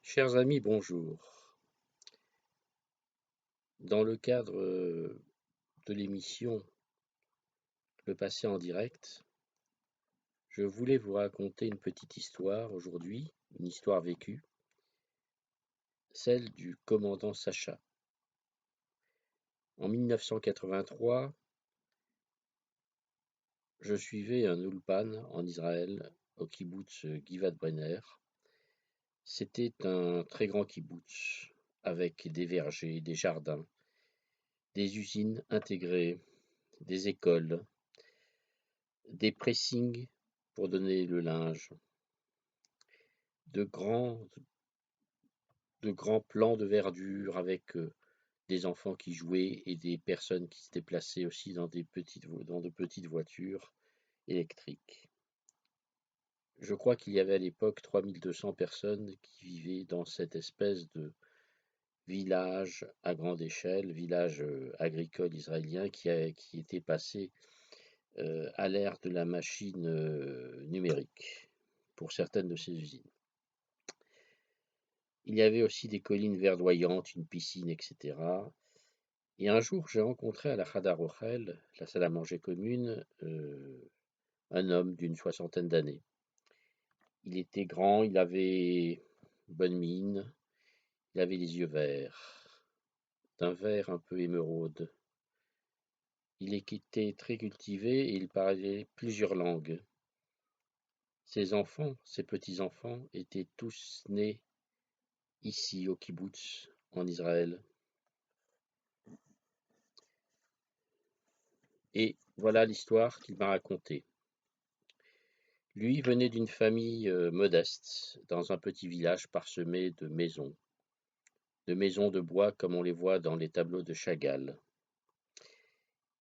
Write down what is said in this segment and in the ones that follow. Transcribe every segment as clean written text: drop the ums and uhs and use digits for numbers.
Chers amis, bonjour. Dans le cadre de l'émission Le passé en direct, je voulais vous raconter une petite histoire aujourd'hui, une histoire vécue, celle du commandant Sacha. En 1983, je suivais un ulpan en Israël, au kibboutz Givat Brenner. C'était un très grand kibboutz, avec des vergers, des jardins, des usines intégrées, des écoles, des pressings pour donner le linge, de grands, de grands plans de verdure avec des enfants qui jouaient et des personnes qui se déplaçaient aussi dans dans de petites voitures électriques. Je crois qu'il y avait à l'époque 3200 personnes qui vivaient dans cette espèce de village à grande échelle, village agricole israélien qui était passé à l'ère de la machine numérique pour certaines de ces usines. Il y avait aussi des collines verdoyantes, une piscine, etc. Et un jour, j'ai rencontré à la Hadar Ochel, la salle à manger commune, un homme d'une soixantaine d'années. Il était grand, il avait bonne mine, il avait les yeux verts, d'un vert un peu émeraude. Il était très cultivé et il parlait plusieurs langues. Ses enfants, ses petits-enfants, étaient tous nés ici au kibbutz, en Israël. Et voilà l'histoire qu'il m'a racontée. Lui venait d'une famille modeste, dans un petit village parsemé de maisons de bois comme on les voit dans les tableaux de Chagall.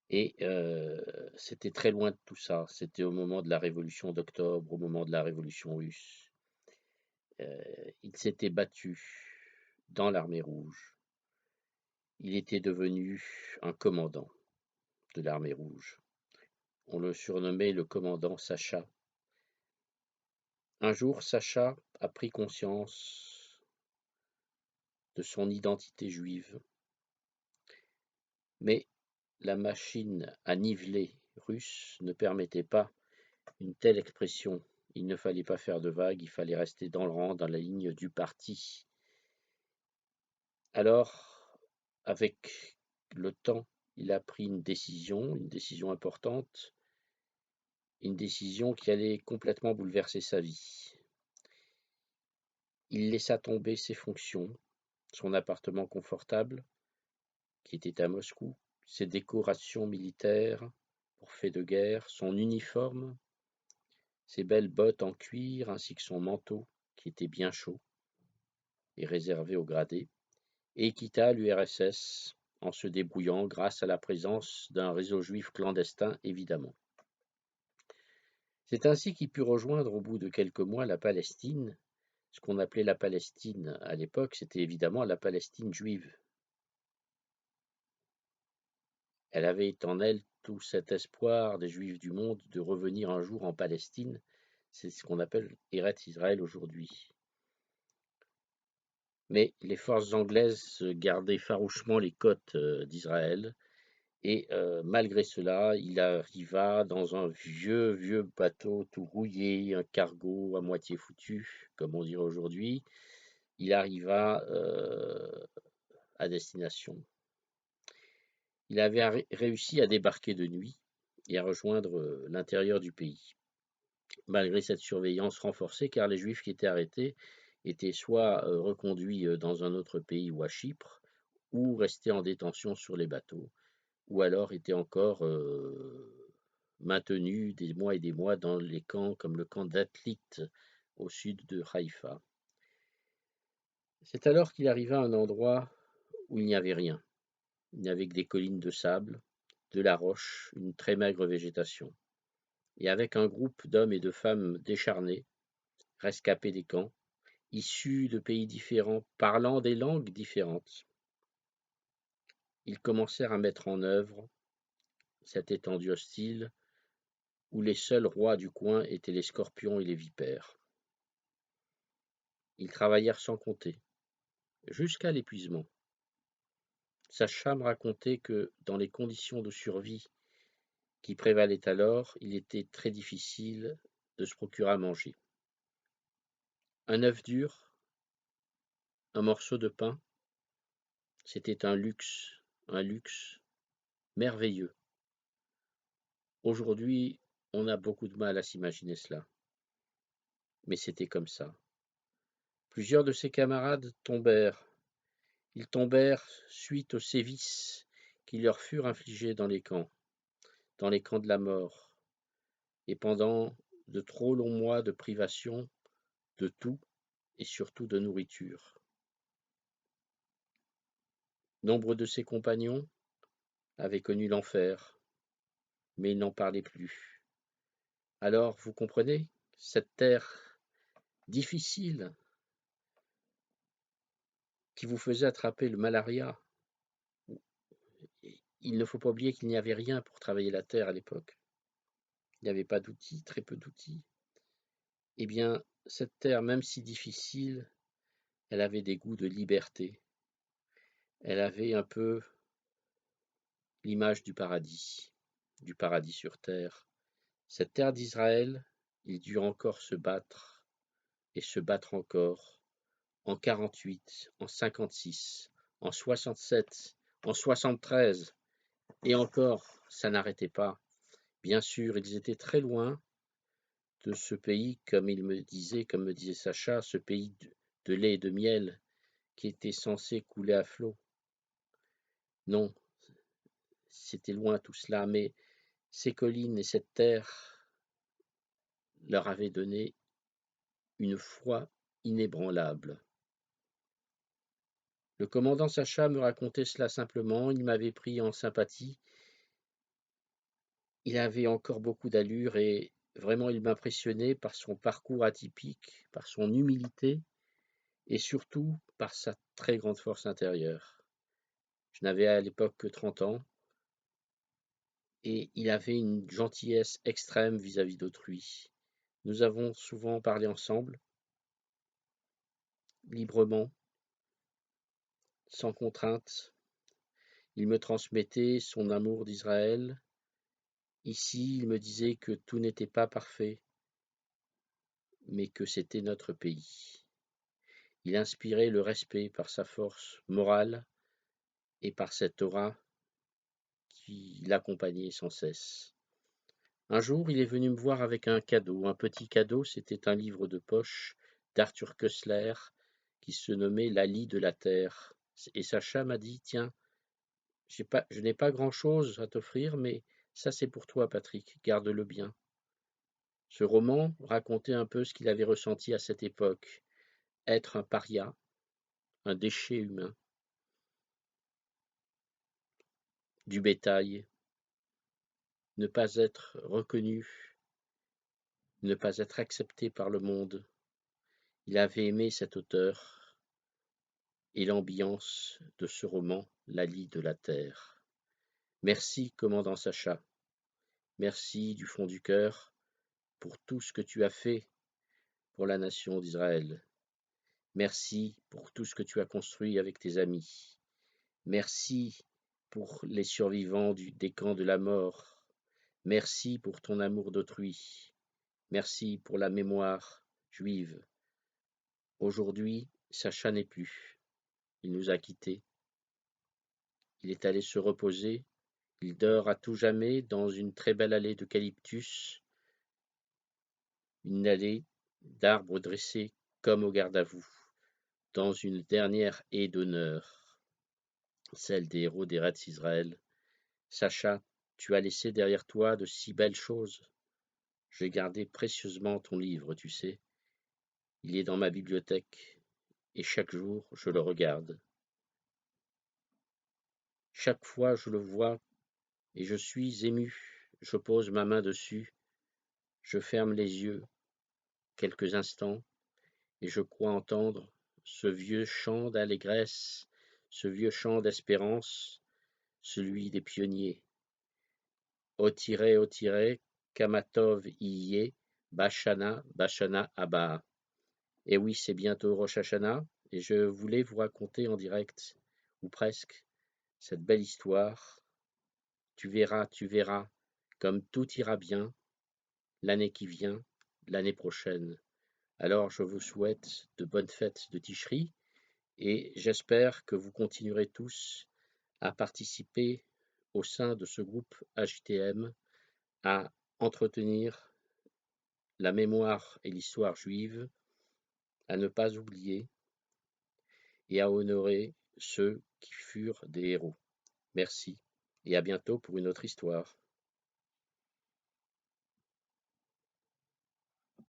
Et c'était très loin de tout ça. C'était au moment de la Révolution d'octobre, au moment de la Révolution russe. Il s'était battu dans l'armée rouge. Il était devenu un commandant de l'armée rouge. On le surnommait le commandant Sacha. Un jour, Sacha a pris conscience de son identité juive, mais la machine à niveler russe ne permettait pas une telle expression. Il ne fallait pas faire de vagues, il fallait rester dans le rang, dans la ligne du parti. Alors, avec le temps, il a pris une décision importante, une décision qui allait complètement bouleverser sa vie. Il laissa tomber ses fonctions, son appartement confortable, qui était à Moscou, ses décorations militaires pour faits de guerre, son uniforme, ses belles bottes en cuir ainsi que son manteau, qui était bien chaud et réservé aux gradés, et quitta l'URSS en se débrouillant grâce à la présence d'un réseau juif clandestin, évidemment. C'est ainsi qu'il put rejoindre au bout de quelques mois la Palestine. Ce qu'on appelait la Palestine à l'époque, c'était évidemment la Palestine juive. Elle avait en elle tout cet espoir des Juifs du monde de revenir un jour en Palestine. C'est ce qu'on appelle Eretz Israël aujourd'hui. Mais les forces anglaises gardaient farouchement les côtes d'Israël. Et malgré cela, il arriva dans un vieux bateau tout rouillé, un cargo à moitié foutu, comme on dirait aujourd'hui. Il arriva à destination. Il avait réussi à débarquer de nuit et à rejoindre l'intérieur du pays, malgré cette surveillance renforcée, car les Juifs qui étaient arrêtés étaient soit reconduits dans un autre pays ou à Chypre, ou restés en détention sur les bateaux, ou alors étaient encore maintenus des mois et des mois dans les camps comme le camp d'Atlit au sud de Haïfa. C'est alors qu'il arriva à un endroit où il n'y avait rien. Il n'y avait que des collines de sable, de la roche, une très maigre végétation. Et avec un groupe d'hommes et de femmes décharnés, rescapés des camps, issus de pays différents, parlant des langues différentes, ils commencèrent à mettre en œuvre cette étendue hostile où les seuls rois du coin étaient les scorpions et les vipères. Ils travaillèrent sans compter, jusqu'à l'épuisement. Sacha me racontait que, dans les conditions de survie qui prévalaient alors, il était très difficile de se procurer à manger. Un œuf dur, un morceau de pain, c'était un luxe merveilleux. Aujourd'hui, on a beaucoup de mal à s'imaginer cela, mais c'était comme ça. Plusieurs de ses camarades tombèrent. Ils tombèrent suite aux sévices qui leur furent infligés dans les camps de la mort, et pendant de trop longs mois de privation de tout et surtout de nourriture. Nombre de ses compagnons avaient connu l'enfer, mais ils n'en parlaient plus. Alors, vous comprenez, cette terre difficile qui vous faisait attraper le malaria, il ne faut pas oublier qu'il n'y avait rien pour travailler la terre à l'époque. Il n'y avait pas d'outils, très peu d'outils. Eh bien, cette terre, même si difficile, elle avait des goûts de liberté. Elle avait un peu l'image du paradis sur terre. Cette terre d'Israël, il dut encore se battre, et se battre encore, en 48, en 56, en 67, en 73, et encore, ça n'arrêtait pas. Bien sûr, ils étaient très loin de ce pays, comme me disait Sacha, ce pays de lait et de miel qui était censé couler à flot. Non, c'était loin tout cela, mais ces collines et cette terre leur avaient donné une foi inébranlable. Le commandant Sacha me racontait cela simplement, il m'avait pris en sympathie. Il avait encore beaucoup d'allure et vraiment il m'impressionnait par son parcours atypique, par son humilité et surtout par sa très grande force intérieure. Je n'avais à l'époque que 30 ans et il avait une gentillesse extrême vis-à-vis d'autrui. Nous avons souvent parlé ensemble, librement, sans contrainte. Il me transmettait son amour d'Israël. Ici, il me disait que tout n'était pas parfait, mais que c'était notre pays. Il inspirait le respect par sa force morale et par cette aura qui l'accompagnait sans cesse. Un jour, il est venu me voir avec un cadeau, un petit cadeau, c'était un livre de poche d'Arthur Koestler qui se nommait La lie de la terre. Et Sacha m'a dit, tiens, je n'ai pas grand-chose à t'offrir, mais ça c'est pour toi, Patrick, garde-le bien. Ce roman racontait un peu ce qu'il avait ressenti à cette époque, être un paria, un déchet humain, du bétail, ne pas être reconnu, ne pas être accepté par le monde. Il avait aimé cet auteur et l'ambiance de ce roman, La lie de la terre. Merci, commandant Sacha. Merci du fond du cœur pour tout ce que tu as fait pour la nation d'Israël. Merci pour tout ce que tu as construit avec tes amis. Merci pour les survivants des camps de la mort. Merci pour ton amour d'autrui. Merci pour la mémoire juive. Aujourd'hui, Sacha n'est plus. Il nous a quittés. Il est allé se reposer. Il dort à tout jamais dans une très belle allée d'eucalyptus, une allée d'arbres dressés comme au garde-à-vous, dans une dernière haie d'honneur, celle des héros des Reds Israël. Sacha, tu as laissé derrière toi de si belles choses. J'ai gardé précieusement ton livre, tu sais. Il est dans ma bibliothèque, et chaque jour je le regarde. Chaque fois je le vois, et je suis ému. Je pose ma main dessus, je ferme les yeux quelques instants, et je crois entendre ce vieux chant d'allégresse, ce vieux chant d'espérance, celui des pionniers. Ô tiré, Kamatov Iye, Bashana, Bashana Abba. Et oui, c'est bientôt Rosh Hashanah, et je voulais vous raconter en direct, ou presque, cette belle histoire. Tu verras, comme tout ira bien l'année qui vient, l'année prochaine. Alors je vous souhaite de bonnes fêtes de Tishri, et j'espère que vous continuerez tous à participer au sein de ce groupe HTM, à entretenir la mémoire et l'histoire juive, à ne pas oublier et à honorer ceux qui furent des héros. Merci et à bientôt pour une autre histoire.